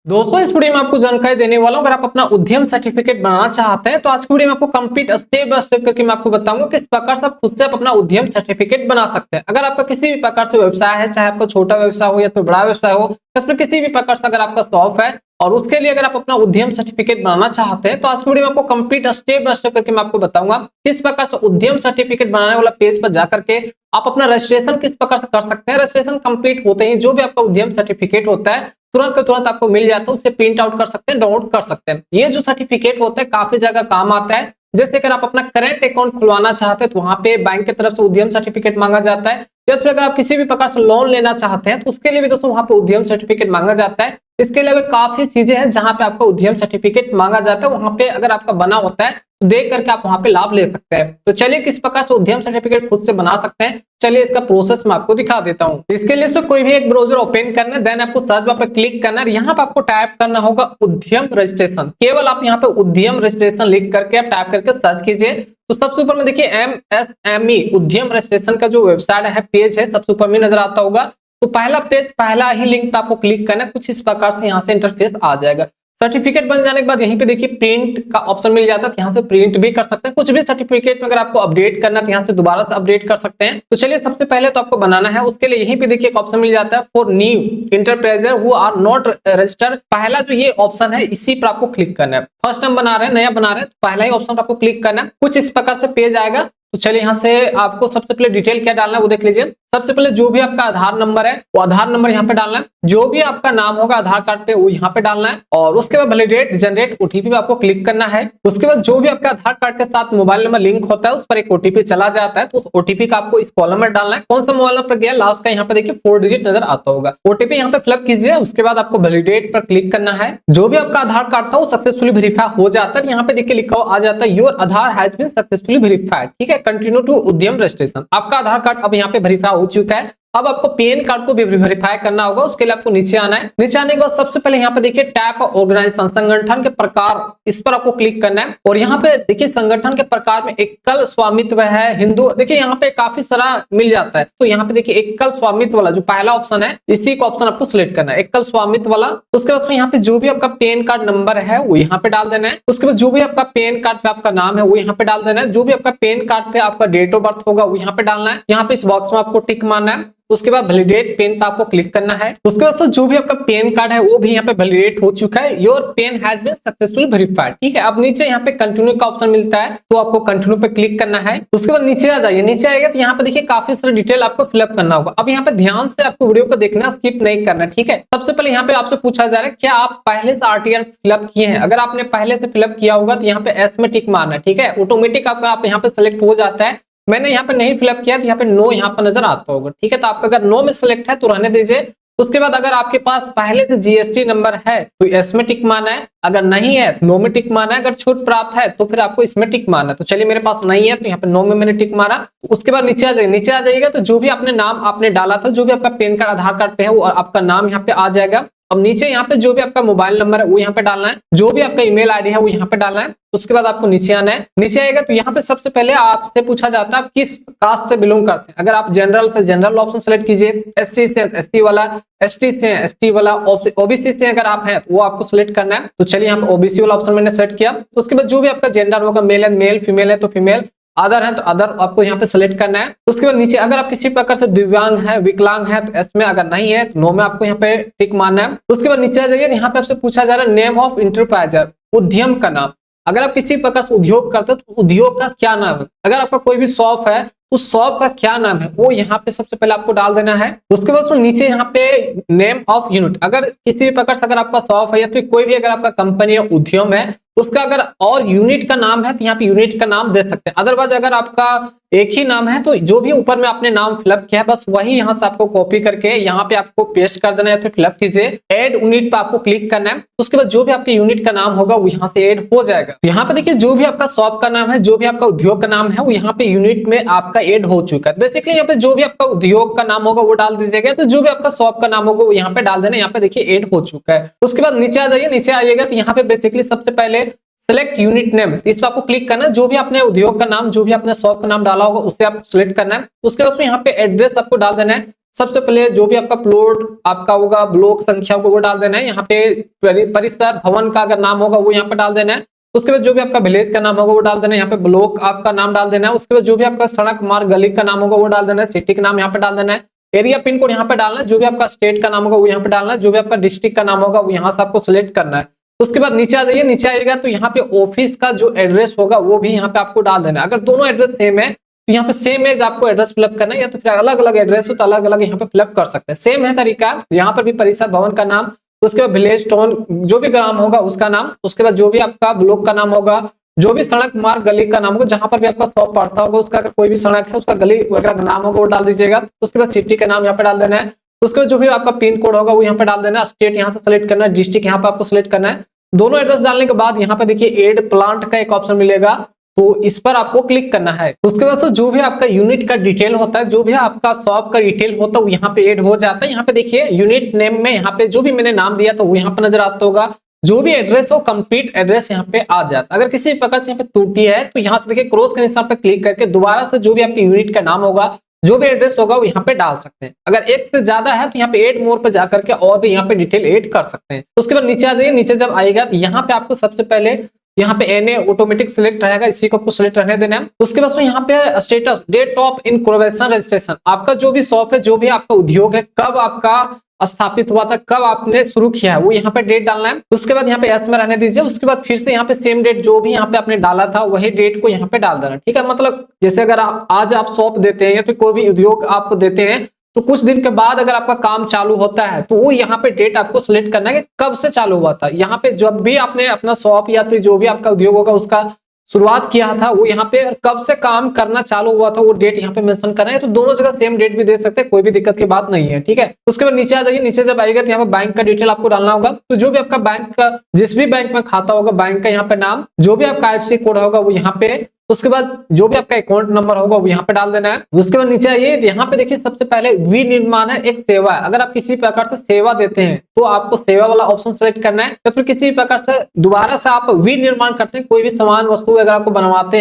दोस्तों इस वीडियो में आपको जानकारी देने वाला हूं। अगर आप अपना उद्यम सर्टिफिकेट बनाना चाहते हैं तो आज की वीडियो में आपको कंप्लीट स्टेप बाय स्टेप करके मैं आपको बताऊंगा किस प्रकार से आप खुद से अपना उद्यम सर्टिफिकेट बना सकते हैं। अगर आपका किसी भी प्रकार से व्यवसाय है, चाहे आपका छोटा व्यवसाय हो या तो बड़ा व्यवसाय हो, या फिर किसी भी प्रकार से अगर आपका शॉप है और उसके लिए अगर आप अपना उद्यम सर्टिफिकेट बनाना चाहते हैं तो आज की वीडियो में आपको कंप्लीट स्टेप बाय स्टेप करके मैं आपको बताऊंगा किस प्रकार से उद्यम सर्टिफिकेट बनाने वाला पेज पर जाकर के आप अपना रजिस्ट्रेशन किस प्रकार से कर सकते हैं। रजिस्ट्रेशन कंप्लीट होते ही जो भी आपका उद्यम सर्टिफिकेट होता है तुरंत के तुरंत आपको मिल जाता है, उससे प्रिंट आउट कर सकते हैं, डाउनलोड कर सकते हैं। ये जो सर्टिफिकेट होता है काफी जगह काम आता है। जैसे अगर आप अपना करेंट अकाउंट खुलवाना चाहते हैं तो वहां पे बैंक की तरफ से उद्यम सर्टिफिकेट मांगा जाता है, या फिर अगर आप किसी भी प्रकार से लोन लेना चाहते हैं तो उसके लिए भी दोस्तों वहां पे उद्यम सर्टिफिकेट मांगा जाता है। इसके अलावा काफी चीजें हैं जहां पे आपका उद्यम सर्टिफिकेट मांगा जाता है, वहां पे अगर आपका बना होता है तो देख करके आप वहां पे लाभ ले सकते हैं। तो चलिए किस प्रकार से उद्यम सर्टिफिकेट खुद से बना सकते हैं, चलिए इसका प्रोसेस मैं आपको दिखा देता हूं। इसके लिए तो कोई भी एक ब्राउजर ओपन करना है, देन आपको सर्च बार पर क्लिक करना है। यहाँ पे आपको टाइप करना होगा उद्यम रजिस्ट्रेशन। केवल आप यहाँ पे उद्यम रजिस्ट्रेशन लिख करके आप टाइप करके सर्च कीजिए तो सबसे ऊपर में देखिए MSME उद्यम रजिस्ट्रेशन का जो वेबसाइट है, पेज है, सबसे ऊपर में नजर आता होगा। तो पहला पेज, पहला ही लिंक पे आपको क्लिक करना है। कुछ इस प्रकार से यहाँ से इंटरफेस आ जाएगा। सर्टिफिकेट बन जाने के बाद यहीं पे देखिए प्रिंट का ऑप्शन मिल जाता है, यहाँ से प्रिंट भी कर सकते हैं। कुछ भी सर्टिफिकेट में अगर आपको अपडेट करना है तो यहाँ से दोबारा से अपडेट कर सकते हैं। तो चलिए सबसे पहले तो आपको बनाना है, उसके लिए यहीं पे देखिए एक ऑप्शन मिल जाता है for new enterpriser who are not registered. पहला जो ये ऑप्शन है इसी पर आपको क्लिक करना है। फर्स्ट टाइम बना रहे हैं, नया बना रहे हैं, तो पहला ही ऑप्शन पर आपको क्लिक करना है। कुछ इस प्रकार से पेज आएगा। तो चलिए यहाँ से आपको सबसे पहले डिटेल क्या डालना है वो देख लीजिए। सबसे पहले जो भी आपका आधार नंबर है वो आधार नंबर यहाँ पे डालना है। जो भी आपका नाम होगा आधार कार्ड पे वो यहाँ पे डालना है, और उसके बाद वैलिडेट जनरेट ओटीपी पे आपको क्लिक करना है। उसके बाद जो भी आपका आधार कार्ड के साथ मोबाइल नंबर लिंक होता है उस पर एक ओटीपी चला जाता है, तो उस ओटीपी का आपको इस कॉलम में डालना है। कौन सा मोबाइल नंबर गया लास्ट का यहाँ पे देखिए 4 डिजिट नजर आता होगा। ओटीपी यहाँ पे फिलअप कीजिए। उसके बाद आपको वैलिडेट पर क्लिक करना है। जो भी आपका आधार कार्ड था वो सक्सेसफुली वेरीफाई हो जाता है। यहाँ पे देखिए लिखा आ जाता है your Aadhaar has been successfully verified. ठीक है, कंटिन्यू टू उद्यम रजिस्ट्रेशन। आपका आधार कार्ड अब यहाँ पे वेरीफाई हो चुका है। अब आपको पैन कार्ड को भी वेरीफाई करना होगा। उसके लिए आपको नीचे आना है। नीचे आने के बाद सबसे पहले यहाँ पे देखिए टाइप ऑर्गेनाइजेशन, संगठन के प्रकार, इस पर आपको क्लिक करना है। और यहाँ पे देखिए संगठन के प्रकार में एकल स्वामित्व है, हिंदू, देखिए यहाँ पे काफी सारा मिल जाता है। तो यहाँ पे देखिए एकल स्वामित्व वाला जो पहला ऑप्शन है इसी का ऑप्शन आपको सिलेक्ट करना है, एकल स्वामित्व वाला। उसके बाद यहाँ पे जो भी आपका पैन कार्ड नंबर है वो यहाँ पे डाल देना है। उसके बाद जो भी आपका पैन कार्ड पे आपका नाम है वो यहाँ पे डाल देना है। जो भी आपका पैन कार्ड पे आपका डेट ऑफ बर्थ होगा वो यहाँ पे डालना है। यहाँ पे इस बॉक्स में आपको टिक मारना है। उसके बाद वैलिडेट पेन पे आपको क्लिक करना है। उसके बाद तो जो भी आपका पेन कार्ड है वो भी यहाँ पे वैलिडेट हो चुका है। Your PAN has been successfully verified. ठीक है, अब नीचे यहाँ पे कंटिन्यू का ऑप्शन मिलता है, तो आपको कंटिन्यू पे क्लिक करना है। उसके बाद नीचे आ जाइए। नीचे आएगा तो यहाँ पे देखिए काफी सारी डिटेल आपको फिलअप करना होगा। अब यहाँ पे ध्यान से आपको वीडियो को देखना, स्किप नहीं करना। ठीक है, सबसे पहले यहाँ पे आपसे पूछा जा रहा है क्या आप पहले से आरटीआर फिलअप किए हैं। अगर आपने पहले से फिलअप किया होगा तो यहाँ पे एस में टिक मारना है। ठीक है, ऑटोमेटिक आपका आप यहाँ पे सिलेक्ट हो जाता है। मैंने यहाँ पे नहीं फिलअप किया तो यहाँ पे नो यहाँ पर नजर आता होगा। ठीक है, तो आपका अगर नो में सिलेक्ट है तो रहने दीजिए। उसके बाद अगर आपके पास पहले से जीएसटी नंबर है तो एस में टिक मारना है, अगर नहीं है नो में टिक मारना है, अगर छूट प्राप्त है तो फिर आपको इसमें टिक मारना है। तो चलिए मेरे पास नहीं है तो यहाँ पे नो में मैंने टिक मारा। उसके बाद नीचे आ जाइए। नीचे आ जाइएगा तो जो भी आपने नाम आपने डाला था, जो भी आपका पैन कार्ड आधार कार्ड पे है वो आपका नाम यहाँ पे आ जाएगा। अब नीचे यहाँ पे जो भी आपका मोबाइल नंबर है वो यहाँ पे डालना है, जो भी आपका ईमेल आईडी है वो यहाँ पे डालना है। उसके बाद आपको नीचे आना है। नीचे आएगा तो यहाँ पे सबसे पहले आपसे पूछा जाता है आप किस कास्ट से बिलोंग करते हैं। अगर आप जनरल से जनरल ऑप्शन सेलेक्ट कीजिए, एससी से एसटी वाला, एसटी से एसटी वाला, ओबीसी से अगर आप हैं तो वो आपको सिलेक्ट करना है। तो चलिए यहाँ पे ओबीसी वाला ऑप्शन मैंने सेलेक्ट किया। उसके बाद जो भी आपका जेंडर होगा, मेल है मेल, फीमेल है तो फीमेल, अदर है तो अदर आपको यहाँ पे सिलेक्ट करना है। उसके बाद नीचे अगर आप किसी प्रकार से दिव्यांग है, विकलांग है तो एस में, अगर नहीं है तो नो में आपको यहाँ पे टिक मारना है। उसके बाद नीचे आ जाइए। यहाँ पे आपसे पूछा जा रहा है नेम ऑफ इंटरप्राइजर, उद्यम का नाम। अगर आप किसी प्रकार से उद्योग करते हो तो उद्योग का क्या नाम है। अगर आपका कोई भी शॉप है उस शॉप का क्या नाम है वो यहाँ पे सबसे पहले आपको डाल देना है। उसके बाद तो नीचे यहाँ पे नेम ऑफ यूनिट, अगर किसी भी प्रकार से अगर आपका शॉप है या फिर कोई भी अगर आपका कंपनी या उद्यम है उसका अगर और यूनिट का नाम है तो यहाँ पे यूनिट का नाम दे सकते हैं। अदरवाइज अगर आपका एक ही नाम है तो जो भी ऊपर में आपने नाम फिलअप किया है बस वही यहाँ से आपको कॉपी करके यहाँ पे आपको पेस्ट कर देना है, फिर फिलअप कीजिए। ऐड यूनिट पे आपको क्लिक करना है। उसके बाद जो भी आपके यूनिट का नाम होगा वो यहाँ से ऐड हो जाएगा। यहाँ पे देखिए जो भी आपका शॉप का नाम है, जो भी आपका उद्योग का नाम है वो यहाँ पे यूनिट में आपका ऐड हो चुका है। बेसिकली यहाँ पे जो भी आपका उद्योग का नाम होगा वो डाल दीजिएगा, तो जो भी आपका शॉप का नाम होगा वो यहाँ पे डाल देना। यहाँ पे देखिए ऐड हो चुका है। उसके बाद नीचे आ जाइए। नीचे आइएगा तो यहाँ पे बेसिकली सबसे पहले सेलेक्ट यूनिट नेम, इस पर आपको क्लिक करना है। जो भी आपने उद्योग का नाम, जो भी आपने शॉप का नाम डाला होगा उसे आप सिलेक्ट करना है। उसके बाद यहाँ पे एड्रेस आपको डाल देना है। सबसे पहले जो भी आपका प्लॉट आपका होगा, ब्लॉक संख्या को वो डाल देना है। यहाँ पे परिसर भवन का अगर नाम होगा वो यहाँ पे डाल देना है। उसके बाद जो भी आपका विलेज का नाम होगा वो डाल देना है। यहाँ पे ब्लॉक आपका नाम डाल देना है। उसके बाद जो भी आपका सड़क मार्ग गली का नाम होगा वो डाल देना है। सिटी का नाम यहाँ पे डाल देना है। एरिया पिन कोड यहाँ पे डालना है। जो भी आपका स्टेट का नाम होगा वो यहाँ पे डालना है। जो भी आपका डिस्ट्रिक्ट का नाम होगा वो यहाँ से आपको सिलेक्ट करना है। उसके बाद नीचे आ जाइए। नीचे आएगा तो यहाँ पे ऑफिस का जो एड्रेस होगा वो भी यहाँ पे आपको डाल देना है। अगर दोनों एड्रेस सेम है तो यहाँ पे सेम एज आपको एड्रेस फिलअप करना है, या तो फिर अलग अलग एड्रेस हो तो अलग अलग यहाँ पे फिलअप कर सकते हैं। सेम है तरीका, यहाँ पर भी परिसर भवन का नाम, उसके बाद विलेज टाउन जो भी ग्राम होगा उसका नाम, उसके बाद जो भी आपका ब्लॉक का नाम होगा, जो भी सड़क मार्ग गली का नाम होगा, जहां पर भी आपका शॉप पड़ता होगा उसका अगर कोई भी सड़क है उसका गली वगैरह का नाम होगा वो डाल दीजिएगा। उसके बाद सिटी का नाम यहाँ पे डाल देना है। उसके बाद जो भी आपका पिन कोड होगा वो यहाँ पे डाल देना है। स्टेट यहाँ से सेलेक्ट करना है, डिस्ट्रिक्ट यहाँ पे आपको सिलेक्ट करना है। दोनों एड्रेस डालने के बाद यहाँ पे देखिए एड प्लांट का एक ऑप्शन मिलेगा, तो इस पर आपको क्लिक करना है। उसके बाद से जो भी आपका यूनिट का डिटेल होता है, जो भी आपका शॉप का डिटेल होता है वो यहाँ पे ऐड हो जाता है। यहाँ पे देखिए यूनिट नेम में यहाँ पे जो भी मैंने नाम दिया था वो यहाँ पे नजर आता होगा। जो भी एड्रेस हो कंप्लीट एड्रेस यहाँ पे आ जाता है। अगर किसी प्रकार से यहाँ पे त्रुटि है तो यहाँ से देखिए क्रॉस के निशान पे क्लिक करके दोबारा से जो भी आपके यूनिट का नाम होगा, जो भी एड्रेस होगा वो यहाँ पे डाल सकते हैं। अगर एक से ज्यादा है तो यहाँ पे एड मोर पे जाकर के और भी यहाँ पे डिटेल ऐड कर सकते हैं। उसके बाद नीचे आ जाइए। नीचे जब आएगा तो यहाँ पे आपको सबसे पहले यहाँ पे एनए ऑटोमेटिक सिलेक्ट रहेगा, इसी को आपको सिलेक्ट रहने देना है। उसके बाद यहाँ पे status date of incorporation registration, आपका जो भी शॉप है, जो भी आपका उद्योग है, कब आपका स्थापित हुआ था, कब आपने शुरू किया है, वो यहाँ पे डेट डालना है। उसके बाद यहाँ पे एस में रहने दीजिए। उसके बाद फिर से यहाँ पे सेम डेट जो भी यहाँ पे आपने डाला था वही डेट को यहाँ पे डाल देना, ठीक है। मतलब जैसे अगर आज आप शॉप देते हैं या फिर कोई भी उद्योग आप देते हैं तो कुछ दिन के बाद अगर आपका काम चालू होता है तो वो यहाँ पे डेट आपको सिलेक्ट करना है कि कब से चालू हुआ था। यहाँ पे जब भी आपने अपना शॉप या फिर जो भी आपका उद्योग होगा उसका शुरुआत किया था वो यहाँ पे कब से काम करना चालू हुआ था वो डेट यहाँ पे मेंशन करना है। तो दोनों जगह सेम डेट भी दे सकते हैं, कोई भी दिक्कत की बात नहीं है, ठीक है। उसके बाद नीचे आ जाइए। नीचे जब आएगा तो यहाँ पे बैंक का डिटेल आपको डालना होगा। तो जो भी आपका बैंक का जिस भी बैंक में खाता होगा बैंक का यहाँ पे नाम, जो भी आपका आईएफएससी कोड होगा वो यहाँ पे, उसके बाद जो भी आपका अकाउंट नंबर होगा वो यहाँ पे डाल देना है। उसके बाद नीचे आइए। यहाँ पे देखिए सबसे पहले विनिर्माण है, एक सेवा है। अगर आप किसी प्रकार से सेवा देते हैं तो आपको सेवा वाला ऑप्शन सेलेक्ट करना है। या फिर किसी प्रकार से दोबारा से आप विनिर्माण करते हैं, कोई भी सामान वस्तु वगैरह को बनाते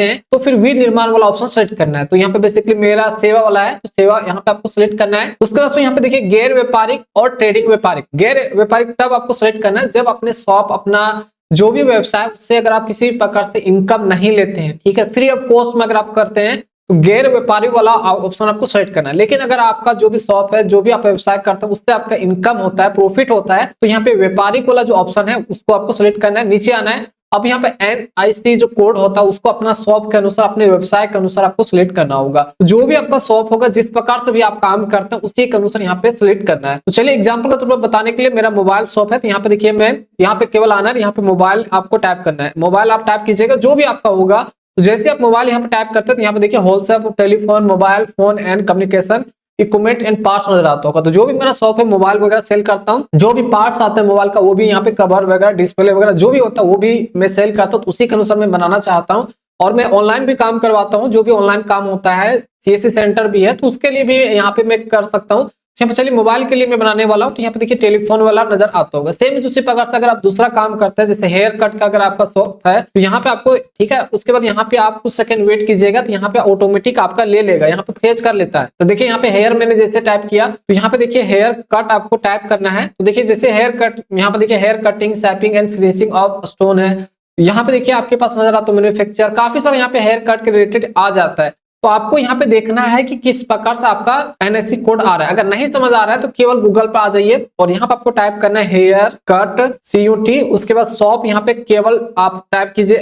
हैं तो फिर विनिर्माण वाला ऑप्शन सेलेक्ट करना है। तो यहाँ पे बेसिकली मेरा सेवा वाला है तो सेवा यहाँ पे आपको सिलेक्ट करना है। उसके बाद यहाँ पे देखिए गैर व्यापारिक और ट्रेडिंग व्यापारिक। गैर व्यापारिक तब आपको सिलेक्ट करना है जब अपने शॉप अपना जो भी व्यवसाय उससे अगर आप किसी प्रकार से इनकम नहीं लेते हैं, ठीक है, फ्री ऑफ कॉस्ट में अगर आप करते हैं तो गैर व्यापारी वाला ऑप्शन आपको सेलेक्ट करना है। लेकिन अगर आपका जो भी शॉप है, जो भी आप व्यवसाय करते हैं उससे आपका इनकम होता है, प्रॉफिट होता है, तो यहाँ पे व्यापारिक वाला जो ऑप्शन है उसको आपको सिलेक्ट करना है। नीचे आना है। अब यहाँ पे NIC जो कोड होता है उसको अपना शॉप के अनुसार, अपने व्यवसाय के अनुसार आपको सिलेक्ट करना होगा। जो भी आपका शॉप होगा, जिस प्रकार से भी आप काम करते हैं उसी के अनुसार यहाँ पे सिलेक्ट करना है। तो चलिए एग्जांपल के तौर पर बताने के लिए, मेरा मोबाइल शॉप है तो यहाँ पे देखिए मैं यहाँ पे केवल आना है, यहाँ पे मोबाइल आपको टाइप करना है। मोबाइल आप टाइप कीजिएगा जो भी आपका होगा। तो जैसे आप मोबाइल यहाँ पे टाइप करते हैं तो यहाँ पे देखिए wholesale telephone mobile phone and communication equipment and parts नजर आता होगा। तो जो भी मेरा शॉप है मोबाइल वगैरह सेल करता हूँ, जो भी पार्ट्स आते हैं मोबाइल का वो भी यहाँ पे कवर वगैरह डिस्प्ले वगैरह जो भी होता है वो भी मैं सेल करता हूँ। तो उसी के अनुसार मैं बनाना चाहता हूँ। और मैं ऑनलाइन भी काम करवाता हूँ, जो भी ऑनलाइन काम होता है, CSC सेंटर भी है तो उसके लिए भी यहाँ पे मैं कर सकता हूँ। यहाँ पे चलिए मोबाइल के लिए मैं बनाने वाला हूँ। तो यहाँ पे देखिए टेलीफोन वाला नजर आता होगा। सेम उसी प्रकार से अगर आप दूसरा काम करते हैं, जैसे हेयर कट का अगर आपका शॉप है तो यहाँ पे आपको, ठीक है, उसके बाद यहाँ पे आप कुछ सेकंड वेट कीजिएगा तो यहाँ पे ऑटोमेटिक आपका ले लेगा, यहाँ पे फेच कर लेता है। तो देखिए यहाँ पे हेयर मैंने जैसे टाइप किया तो यहाँ पे देखिए हेयर कट आपको टाइप करना है। तो देखिए जैसे हेयर कट, यहाँ पे देखिए hair cutting shaping and finishing of stone है। यहाँ पे देखिए आपके पास नजर आता है मैन्युफैक्चर, काफी सारे यहाँ पे हेयर कट के रिलेटेड आ जाता है। तो आपको यहाँ पे देखना है कि किस प्रकार से आपका NIC कोड आ रहा है। अगर नहीं समझ आ रहा है तो केवल गूगल पर आ जाइए और यहाँ पे आपको टाइप करना है हेयर कट CUT। उसके बाद शॉप यहाँ पे केवल आप टाइप कीजिए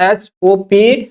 SHOPNIC,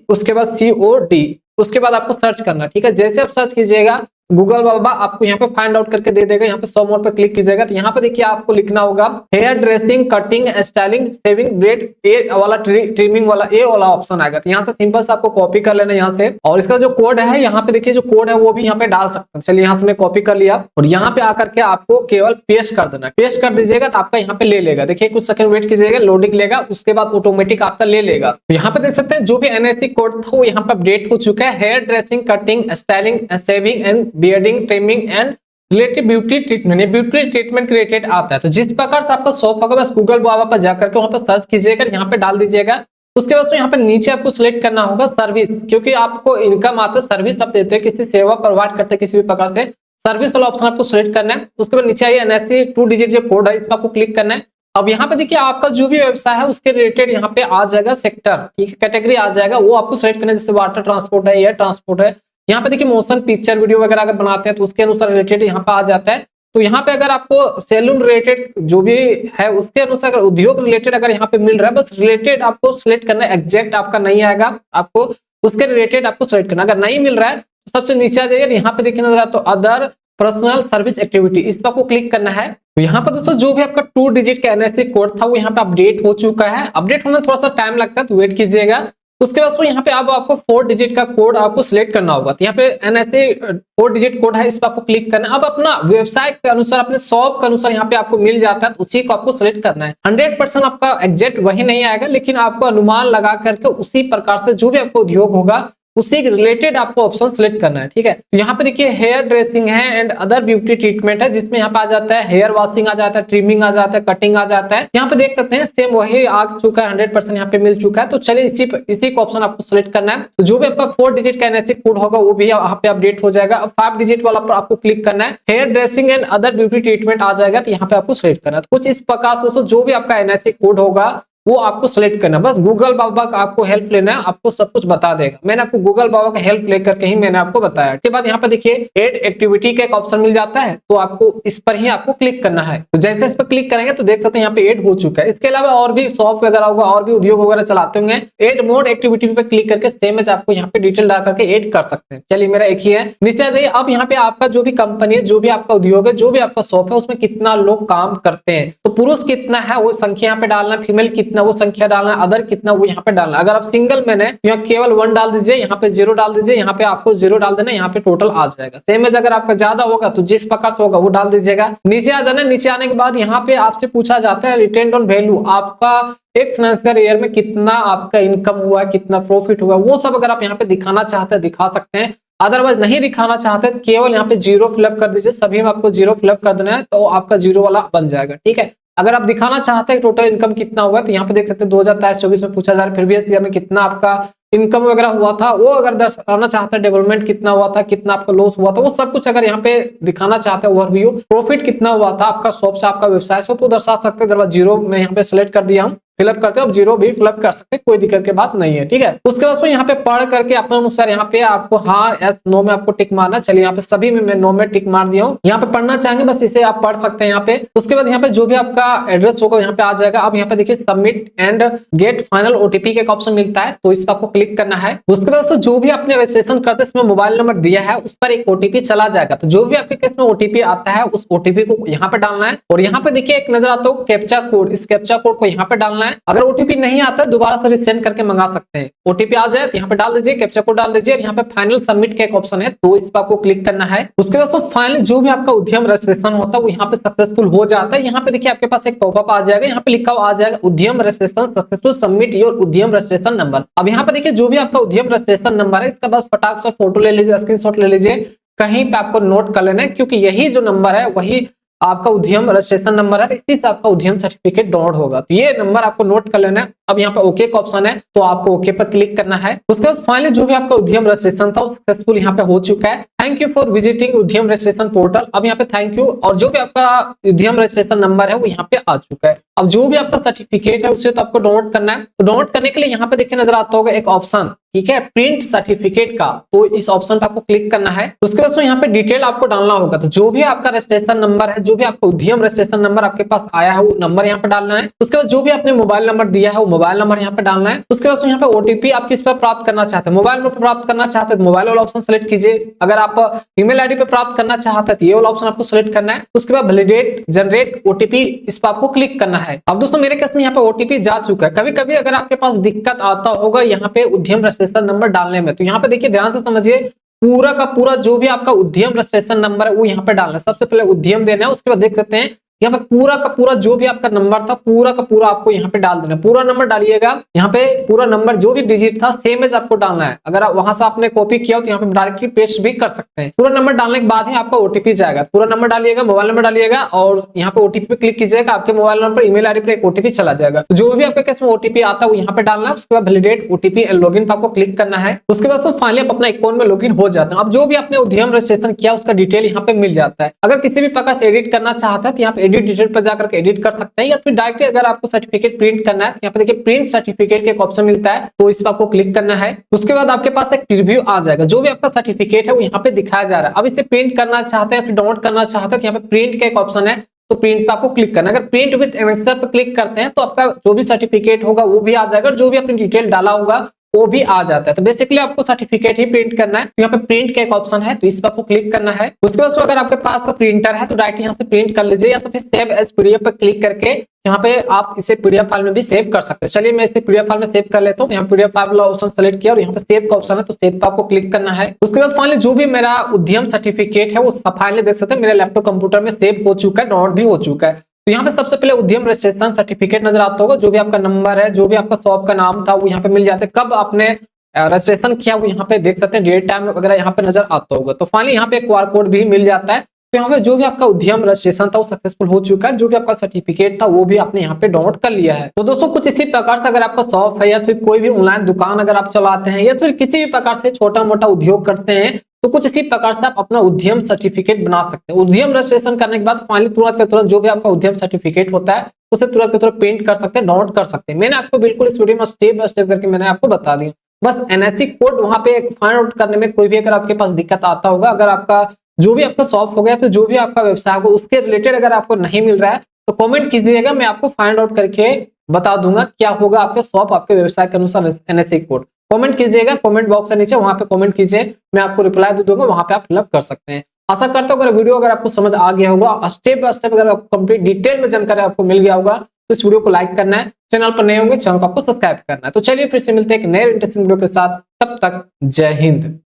उसके बाद COD। उसके बाद आपको सर्च करना, ठीक है। जैसे आप सर्च कीजिएगा गूगल बाबा आपको यहाँ पे फाइंड आउट करके दे देगा। यहाँ पे 100 मोर पे क्लिक कीजिएगा तो यहाँ पे देखिए आपको लिखना होगा hair dressing cutting styling shaving beard ए वाला ट्रिमिंग वाला ए वाला ऑप्शन आएगा। तो यहाँ से सिंपल से आपको कॉपी कर लेना यहाँ से, और इसका जो कोड है यहाँ पे देखिए जो कोड है वो भी यहाँ पे डाल सकते हैं। चलिए यहाँ से मैं कॉपी कर लिया और यहाँ पे आकर के आपको केवल पेस्ट कर देना। पेस्ट कर दीजिएगा तो आपका यहाँ पे ले लेगा। देखिए कुछ सेकंड वेट कीजिएगा, लोडिंग लेगा, उसके बाद ऑटोमेटिक आपका ले लेगा। तो यहाँ पे देख सकते हैं जो भी NIC कोड था वो यहाँ पे अपडेट हो चुका है। Hair dressing cutting styling shaving and bearding trimming and relative beauty treatment, ये ब्यूटी ट्रीटमेंट के रिलेटेड आता है। तो जिस प्रकार से आपका शॉप होगा बस गूगल बाबा पर जाकर के वहां पर सर्च कीजिएगा, यहाँ पे डाल दीजिएगा उसके बाद यहाँ पे नीचे आपको सिलेक्ट करना होगा सर्विस, क्योंकि आपको इनकम आता है, सर्विस आप देते हैं, किसी सेवा प्रोवाइड करते हैं किसी भी प्रकार से, सर्विस वाला ऑप्शन आपको सिलेक्ट करना है। उसके बाद नीचे आइए एनएससी 2 डिजिट जो कोड है इस पर आपको क्लिक करना है। अब यहाँ पे देखिए आपका जो भी व्यवसाय है उसके रिलेटेड यहाँ पे आ जाएगा सेक्टर, ठीक है, कैटेगरी आ जाएगा, वो आपको सिलेक्ट करना है। जैसे वाटर ट्रांसपोर्ट है, एयर ट्रांसपोर्ट है, यहाँ पे देखिए मोशन पिक्चर वीडियो वगैरह अगर बनाते हैं तो उसके अनुसार रिलेटेड यहाँ पे आ जाता है। तो यहाँ पे अगर आपको सैलून रिलेटेड जो भी है उसके अनुसार, अगर उद्योग रिलेटेड अगर यहाँ पे मिल रहा है, बस रिलेटेड आपको सिलेक्ट करना है, एग्जैक्ट आपका नहीं आएगा, आपको उसके रिलेटेड आपको सिलेक्ट करना। अगर नहीं मिल रहा है तो सबसे नीचे आ जाइए, यहाँ पे देखिए नजर आता है अदर पर्सनल सर्विस एक्टिविटी, इस पर आपको क्लिक करना है। तो यहाँ पर दोस्तों जो भी आपका 2 डिजिट का एनएससी कोड था वो यहाँ पे अपडेट हो चुका है। अपडेट होने में थोड़ा सा टाइम लगता है तो वेट कीजिएगा। उसके बाद तो यहाँ पे अब आपको 4 डिजिट का कोड आपको सिलेक्ट करना होगा। तो यहाँ पे एनएससी 4 डिजिट कोड है, इस पर आपको क्लिक करना है। अब अपना व्यवसाय के अनुसार, अपने शॉप के अनुसार यहाँ पे आपको मिल जाता है, तो उसी को आपको सिलेक्ट करना है। 100% आपका एग्जैक्ट वही नहीं आएगा, लेकिन आपको अनुमान लगा करके उसी प्रकार से जो भी आपको उद्योग होगा उसी के रिलेटेड आपको ऑप्शन सिलेक्ट करना है, ठीक है। तो यहाँ पे देखिए हेयर ड्रेसिंग है एंड अदर ब्यूटी ट्रीटमेंट है, जिसमें यहाँ पे आ जाता है हेयर वॉशिंग आ जाता है, ट्रिमिंग आ जाता है, कटिंग आ जाता है। यहाँ पे देख सकते हैं सेम वही आ चुका है, 100% यहाँ पे मिल चुका है। तो चलिए इसी को ऑप्शन आपको सिलेक्ट करना है। तो जो भी आपका 4 डिजिट का एनएससी कोड होगा वो भी यहाँ पे अपडेट हो जाएगा। अब 5 डिजिट वाला पर आपको क्लिक करना है, hair dressing and other beauty treatment आ जाएगा, तो यहाँ पे आपको सिलेक्ट करना है। तो कुछ इस प्रकार दोस्तों जो भी आपका एनएससी कोड होगा वो आपको सिलेक्ट करना है। बस गूगल बाबा का आपको हेल्प लेना है, आपको सब कुछ बता देगा। मैंने आपको गूगल बाबा का हेल्प लेकर के ही मैंने आपको बताया। उसके बाद यहाँ पे देखिए एड एक्टिविटी का एक ऑप्शन मिल जाता है, तो आपको इस पर ही आपको क्लिक करना है। तो जैसे इस पर क्लिक करेंगे तो देख सकते हैं यहाँ पे एड हो चुका है। इसके अलावा और भी शॉप वगैरह होगा, और भी उद्योग वगैरह चलाते होंगे, एड मोड एक्टिविटी पे क्लिक करके सेम एज आपको यहाँ पे डिटेल डाल करके एड कर सकते हैं। चलिए मेरा एक ही है। नीचे आ जाइए। अब यहाँ पे आपका जो भी कंपनी है, जो भी आपका उद्योग है, जो भी आपका शॉप है, उसमें कितना लोग काम करते हैं, तो पुरुष कितना है वो संख्या यहाँ पे डालना, फीमेल कितना वो संख्या डालना, अदर कितना वो यहाँ पे डालना। अगर आप सिंगल मैन है तो यहाँ केवल 1 डाल दीजिए, यहाँ पे 0 डाल दीजिए, यहाँ पे आपको 0 डाल देना, यहाँ पे टोटल आ जाएगा। सेम एज अगर आपका ज्यादा होगा तो जिस प्रकार से होगा वो डाल दीजिएगा। नीचे आ जाना। नीचे आने के बाद यहाँ पे आपसे पूछा जाता है रिटेन ऑन वैल्यू, आपका एक फाइनेंशियल ईयर में कितना आपका इनकम हुआ, कितना प्रॉफिट हुआ, वो सब अगर आप यहाँ पे दिखाना चाहते हैं दिखा सकते हैं। अदरवाइज नहीं दिखाना चाहते केवल यहाँ पे 0 फिलअप कर दीजिए। सभी में आपको 0 फिलअप कर देना है तो आपका 0 वाला बन जाएगा, ठीक है। अगर आप दिखाना चाहते हैं टोटल इनकम कितना हुआ तो यहाँ पे देख सकते हैं 2023-24 में पूछा जा रहा है प्रीवियस ईयर में कितना आपका इनकम वगैरह हुआ था, वो अगर दर्शाना चाहते हैं डेवलपमेंट कितना हुआ था, कितना आपका लॉस हुआ था, वो सब कुछ अगर यहाँ पे दिखाना चाहते हैं ओवरव्यू, प्रॉफिट कितना हुआ था आपका शॉप से, आपका व्यवसाय से, तो दर्शा सकते हैं। 0 में यहाँ पे सिलेक्ट कर दिया हम, फिलअप करके अब 0 भी फिलअप कर सकते हैं, कोई दिक्कत की बात नहीं है, ठीक है। उसके बाद तो यहाँ पे पढ़ करके अपने अनुसार यहाँ पे आपको हाँ यस नो में आपको टिक मारना। चलिए यहाँ पे सभी में मैं नो में टिक मार दिया हूँ। यहाँ पे पढ़ना चाहेंगे बस इसे आप पढ़ सकते हैं यहाँ पे। उसके बाद यहाँ पे जो भी आपका एड्रेस होगा यहाँ पे आ जाएगा। अब यहाँ पे देखिए submit and get final OTP का ऑप्शन मिलता है, तो इस पर आपको क्लिक करना है। उसके बाद तो जो भी आपने रजिस्ट्रेशन करते इसमें मोबाइल नंबर दिया है उस पर एक ओटीपी चला जाएगा। तो जो भी आपके केस में ओटीपी आता है उस ओटीपी को यहाँ पे डालना है। और यहाँ पे देखिए एक नजर आता है कैप्चा कोड, इस कैप्चा कोड को यहाँ पे डालना है। अगर ओटीपी नहीं आता है दोबारा से रिसेंड करके मंगा सकते हैं। ओटीपी आ जाए तो यहाँ पे डाल दीजिए, कैप्चा कोड डाल दीजिए। यहाँ पे फाइनल सबमिट का एक ऑप्शन है, तो इस पर आपको क्लिक करना है। उसके बाद तो फाइनल जो भी आपका उद्यम रजिस्ट्रेशन होता है वो यहाँ पे सक्सेसफुल हो जाता है। यहाँ पे देखिए आपके पास एक पॉपअप आ जाएगा, यहाँ पे लिखा हुआ आ जाएगा उद्यम रजिस्ट्रेशन सक्सेसफुल, सबमिट योर उद्यम रजिस्ट्रेशन नंबर। अब यहाँ पे देखिए जो भी आपका उद्यम रजिस्ट्रेशन नंबर है इसका बस फटाक से फोटो ले लीजिए, स्क्रीनशॉट ले लीजिए, कहीं पे आपको नोट कर लेना है, क्योंकि यही जो नंबर है वही आपका उद्यम रजिस्ट्रेशन नंबर है, इसी से आपका उद्यम सर्टिफिकेट डाउनलोड होगा। तो ये नंबर आपको नोट कर लेना है। अब यहाँ पे ओके का ऑप्शन है, तो आपको ओके पर क्लिक करना है। उसके बाद फाइनली जो भी आपका उद्यम रजिस्ट्रेशन था वो सक्सेसफुल यहाँ पे हो चुका है। थैंक यू फॉर विजिटिंग उद्यम रजिस्ट्रेशन पोर्टल। अब यहाँ पे थैंक यू, और जो भी आपका उद्यम रजिस्ट्रेशन नंबर है वो यहाँ पे आ चुका है। अब जो भी आपका सर्टिफिकेट है उसे तो आपको डाउनलोड करना है। तो डाउनलोड करने के लिए यहाँ पे देखिए नजर आता होगा एक ऑप्शन, ठीक है, प्रिंट सर्टिफिकेट का, तो इस ऑप्शन पर आपको क्लिक करना है। उसके बाद यहाँ पे डिटेल आपको डालना होगा। तो जो भी आपका रजिस्ट्रेशन नंबर है, जो भी आपका उद्यम रजिस्ट्रेशन नंबर आपके पास आया है वो नंबर यहाँ पे डालना है। उसके बाद जो भी आपने मोबाइल नंबर दिया है वो मोबाइल नंबर यहाँ पे डालना है। उसके बाद यहाँ पे ओटीपी आप किस पर प्राप्त करना चाहते हैं, मोबाइल नंबर प्राप्त करना चाहते हैं तो मोबाइल वाला ऑप्शन सेलेक्ट कीजिए। अगर आप ईमेल आईडी पे प्राप्त करना चाहते हैं तो ये वाला ऑप्शन आपको सेलेक्ट करना है। उसके बाद वैलिडेट जनरेट ओटीपी, इस पर आपको क्लिक करना है। अब दोस्तों मेरे केस में यहाँ पे ओटीपी जा चुका है। कभी कभी अगर आपके पास दिक्कत आता होगा यहाँ पे उद्यम रजिस्ट्रेशन नंबर डालने में, तो यहाँ पे देखिए ध्यान से समझिए, पूरा का पूरा जो भी आपका उद्यम रजिस्ट्रेशन नंबर है वो यहाँ पे डालना है। सबसे पहले उद्यम देना है, उसके बाद देख सकते हैं यहाँ पे पूरा का पूरा जो भी आपका नंबर था पूरा का पूरा आपको यहाँ पे डाल देना, पूरा नंबर डालिएगा। यहाँ पे पूरा नंबर जो भी डिजिट था सेम एज आपको डालना है। अगर आप वहां से आपने कॉपी किया हो तो यहाँ पे डायरेक्टली पेस्ट भी कर सकते हैं। पूरा नंबर डालने के बाद ही आपका ओटीपी जाएगा। पूरा नंबर डालिएगा, मोबाइल नंबर डालिएगा और यहाँ पे ओटीपी पे क्लिक कीजिएगा। आपके मोबाइल नंबर पर ईमेल आईडी पर एक ओटीपी चला जाएगा। तो जो भी आपके केस में ओटीपी आता है वो यहाँ पे डालना है। उसके बाद वैलिडेट ओटीपी एंड लॉगिन पर आपको क्लिक करना है। उसके बाद फाइनली आप अपना अकाउंट में लॉगिन हो जाते हैं। अब जो भी आपने उद्यम रजिस्ट्रेशन किया उसका डिटेल यहाँ पे मिल जाता है। अगर किसी भी प्रकार से एडिट करना चाहता है तो यहाँ पे एडिट डिटेल पर जाकर के एडिट कर सकते हैं, या फिर डायरेक्टली अगर आपको सर्टिफिकेट प्रिंट करना है तो यहाँ पे देखिए प्रिंट सर्टिफिकेट के एक ऑप्शन मिलता है, तो इस पर आपको क्लिक करना है। उसके बाद आपके पास एक प्रीव्यू आ जाएगा। जो भी आपका सर्टिफिकेट है वो यहाँ पे दिखाया जा रहा है। अब इसे प्रिंट करना चाहते हैं फिर डाउनलोड करना चाहते हैं तो यहाँ पे प्रिंट का एक ऑप्शन है, तो प्रिंट पर आपको क्लिक करना है। अगर प्रिंट विद एनेक्सर पर क्लिक करते हैं तो आपका जो भी सर्टिफिकेट होगा वो भी आ जाएगा, जो भी आपने डिटेल डाला होगा वो भी आ जाता है। तो बेसिकली आपको सर्टिफिकेट ही प्रिंट करना है। तो यहाँ पे प्रिंट का एक ऑप्शन है, तो इस पर आपको क्लिक करना है। उसके बाद अगर आपके पास का प्रिंटर है तो डायरेक्ट यहाँ से प्रिंट कर लीजिए, या तो फिर सेव एज पीडीएफ पर क्लिक करके यहाँ पे आप इसे पीडीएफ फाइल में भी सेव कर सकते हैं। चलिए मैं इसे पीडीएफ फाइल में सेव कर लेता हूँ। यहाँ पीडीएफ फाइल वाला ऑप्शन सेलेक्ट किया और यहाँ पे सेव का ऑप्शन है, तो सेव पर आपको क्लिक करना है। उसके बाद फाइनली जो भी मेरा उद्यम सर्टिफिकेट है वो फाइनली देख सकते हैं मेरे लैपटॉप कंप्यूटर में सेव हो चुका है, डाउनलोड भी हो चुका है। तो यहाँ पे सबसे पहले उद्यम रजिस्ट्रेशन सर्टिफिकेट नजर आता होगा। जो भी आपका नंबर है, जो भी आपका शॉप का नाम था वो यहाँ पे मिल जाता है। कब आपने रजिस्ट्रेशन किया वो यहाँ पे देख सकते हैं, डेट टाइम वगैरह यहाँ पे नजर आता होगा। तो फाइनली यहाँ पे क्यूआर कोड भी मिल जाता है। तो यहाँ पे जो भी आपका उद्यम रजिस्ट्रेशन था वो सक्सेसफुल हो चुका है। जो भी आपका सर्टिफिकेट था वो भी आपने यहाँ पे डाउनलोड कर लिया है। तो दोस्तों कुछ इसी प्रकार से अगर आपका शॉप है या फिर कोई भी ऑनलाइन दुकान अगर आप चलाते हैं या फिर किसी भी प्रकार से छोटा मोटा उद्योग करते हैं तो कुछ इसी प्रकार से आप अपना उद्यम सर्टिफिकेट बना सकते हैं। उद्यम रजिस्ट्रेशन करने के बाद फाइनली तुरंत के तुरंत जो भी आपका उद्यम सर्टिफिकेट होता है उसे तुरंत के तुरंत प्रिंट कर सकते हैं, डाउनलोड कर सकते हैं। मैंने आपको बिल्कुल इस वीडियो में स्टेप बाय स्टेप करके मैंने आपको बता दिया। बस एनआईसी कोड वहां पे फाइंड आउट करने में कोई भी अगर आपके पास दिक्कत आता होगा, अगर आपका जो भी आपका शॉप हो गया तो जो भी आपका व्यवसाय होगा उसके रिलेटेड अगर आपको नहीं मिल रहा है तो कमेंट कीजिएगा, मैं आपको फाइंड आउट करके बता दूंगा क्या होगा आपके शॉप आपके व्यवसाय के अनुसार एनआईसी कोड। कमेंट कीजिएगा, कमेंट बॉक्स के नीचे वहां पे कमेंट कीजिए, मैं आपको रिप्लाई दे दूंगा, वहां पे आप फिलअप कर सकते हैं। आशा करता हूँ अगर वीडियो अगर आपको समझ आ गया होगा, स्टेप बाय स्टेप अगर आपको कंप्लीट डिटेल में जानकारी आपको मिल गया होगा तो इस वीडियो को लाइक करना है। चैनल पर नए होंगे चैनल को आपको सब्सक्राइब करना है। तो चलिए फिर से मिलते हैं एक नए इंटरेस्टिंग वीडियो के साथ, तब तक जय हिंद।